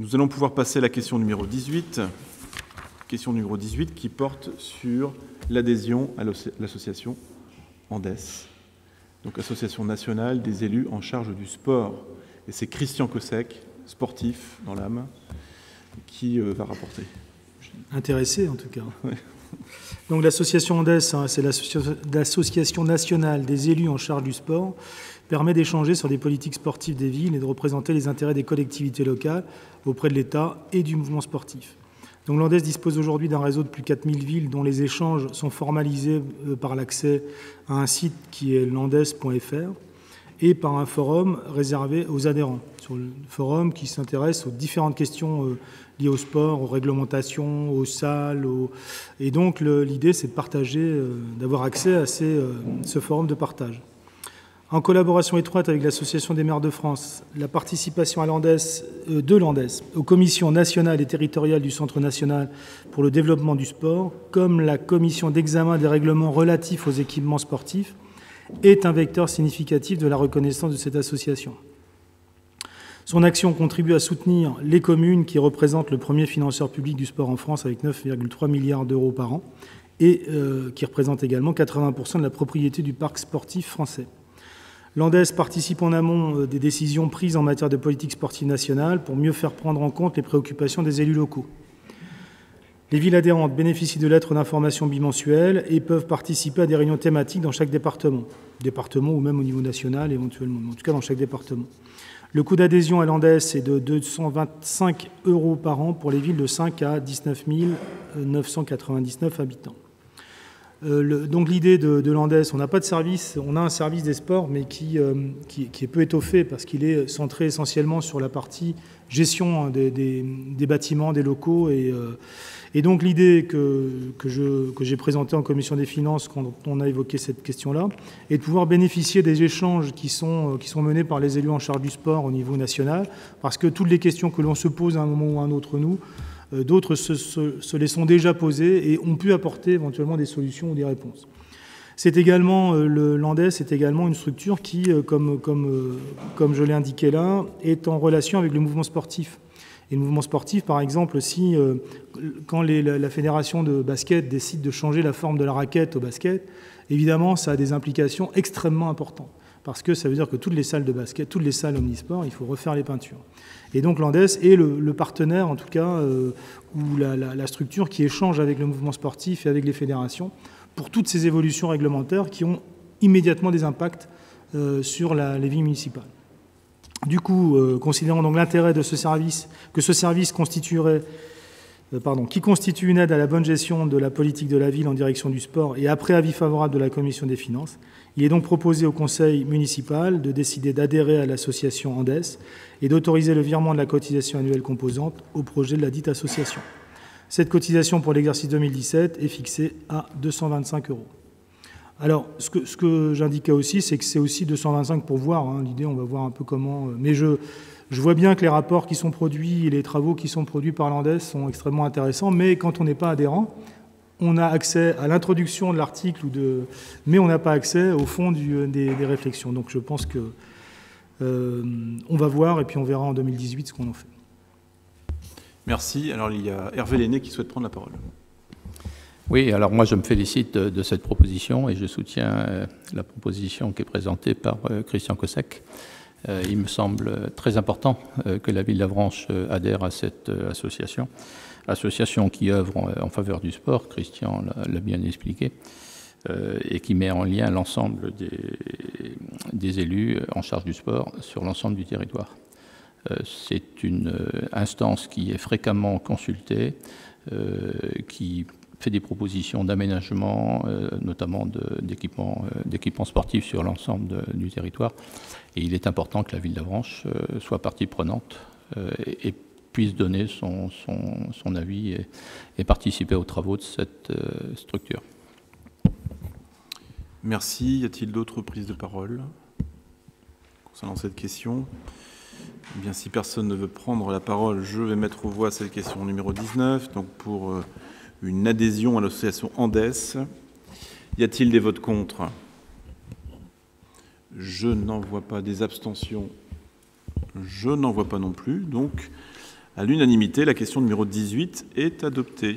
Nous allons pouvoir passer à la question numéro 18. Question numéro 18 qui porte sur l'adhésion à l'association ANDES, donc Association nationale des élus en charge du sport. Et c'est Christian Cossec, sportif dans l'âme, qui va rapporter. Intéressé en tout cas. Ouais. Donc l'association ANDES, c'est l'association nationale des élus en charge du sport, permet d'échanger sur des politiques sportives des villes et de représenter les intérêts des collectivités locales auprès de l'État et du mouvement sportif. Donc l'ANDES dispose aujourd'hui d'un réseau de plus de 4000 villes dont les échanges sont formalisés par l'accès à un site qui est landes.fr et par un forum réservé aux adhérents. Sur le forum qui s'intéresse aux différentes questions liées au sport, aux réglementations, aux salles. Et donc l'idée c'est de partager, d'avoir accès à ce forum de partage. En collaboration étroite avec l'Association des maires de France, la participation de l'ANDES aux commissions nationales et territoriales du Centre national pour le développement du sport, comme la commission d'examen des règlements relatifs aux équipements sportifs, est un vecteur significatif de la reconnaissance de cette association. Son action contribue à soutenir les communes qui représentent le premier financeur public du sport en France avec 9,3 milliards d'euros par an et qui représentent également 80% de la propriété du parc sportif français. L'ANDES participe en amont des décisions prises en matière de politique sportive nationale pour mieux faire prendre en compte les préoccupations des élus locaux. Les villes adhérentes bénéficient de lettres d'information bimensuelles et peuvent participer à des réunions thématiques dans chaque département ou même au niveau national éventuellement, mais en tout cas dans chaque département. Le coût d'adhésion à l'ANDES est de 225 € par an pour les villes de 5 à 19 999 habitants. Donc l'idée de l'ANDES, on n'a pas de service, on a un service des sports, mais qui est peu étoffé parce qu'il est centré essentiellement sur la partie gestion des bâtiments, des locaux. Et donc l'idée que j'ai présentée en commission des finances quand on a évoqué cette question-là est de pouvoir bénéficier des échanges qui sont menés par les élus en charge du sport au niveau national, parce que toutes les questions que l'on se pose à un moment ou à un autre, d'autres se les sont déjà posées et ont pu apporter éventuellement des solutions ou des réponses. C'est également, l'ANDES est également une structure qui, comme je l'ai indiqué là, est en relation avec le mouvement sportif. Et le mouvement sportif, par exemple, quand la fédération de basket décide de changer la forme de la raquette au basket, évidemment, ça a des implications extrêmement importantes. Parce que ça veut dire que toutes les salles de basket, toutes les salles omnisports, il faut refaire les peintures. Et donc l'ANDES est le partenaire, en tout cas, ou la structure qui échange avec le mouvement sportif et avec les fédérations pour toutes ces évolutions réglementaires qui ont immédiatement des impacts sur les vies municipales. Du coup, considérant donc l'intérêt de ce service, que ce service qui constitue une aide à la bonne gestion de la politique de la ville en direction du sport et après avis favorable de la Commission des finances, il est donc proposé au Conseil municipal de décider d'adhérer à l'association ANDES et d'autoriser le virement de la cotisation annuelle composante au projet de la dite association. Cette cotisation pour l'exercice 2017 est fixée à 225 €. Alors, ce que j'indiquais aussi, c'est que c'est aussi 225 pour voir. L'idée, on va voir un peu comment... Mais je vois bien que les rapports qui sont produits et les travaux qui sont produits par l'ANDES sont extrêmement intéressants, mais quand on n'est pas adhérent, on a accès à l'introduction de l'article, mais on n'a pas accès au fond des réflexions. Donc je pense que on va voir et puis on verra en 2018 ce qu'on en fait. Merci. Alors il y a Hervé Lenné qui souhaite prendre la parole. Oui, alors moi je me félicite de cette proposition et je soutiens la proposition qui est présentée par Christian Cossec. Il me semble très important que la ville d'Avranches adhère à cette association qui œuvre en faveur du sport, Christian l'a bien expliqué, et qui met en lien l'ensemble des élus en charge du sport sur l'ensemble du territoire. C'est une instance qui est fréquemment consultée, qui fait des propositions d'aménagement, notamment d'équipements sportifs sur l'ensemble du territoire. Et il est important que la ville d'Avranches soit partie prenante et puisse donner son avis et participer aux travaux de cette structure. Merci. Y a-t-il d'autres prises de parole concernant cette question? Eh bien, si personne ne veut prendre la parole, je vais mettre aux voix cette question numéro 19. Donc, pour une adhésion à l'association ANDES. Y a-t-il des votes contre? Je n'en vois pas. Des abstentions? Je n'en vois pas non plus. Donc, À l'unanimité, la question numéro 18 est adoptée.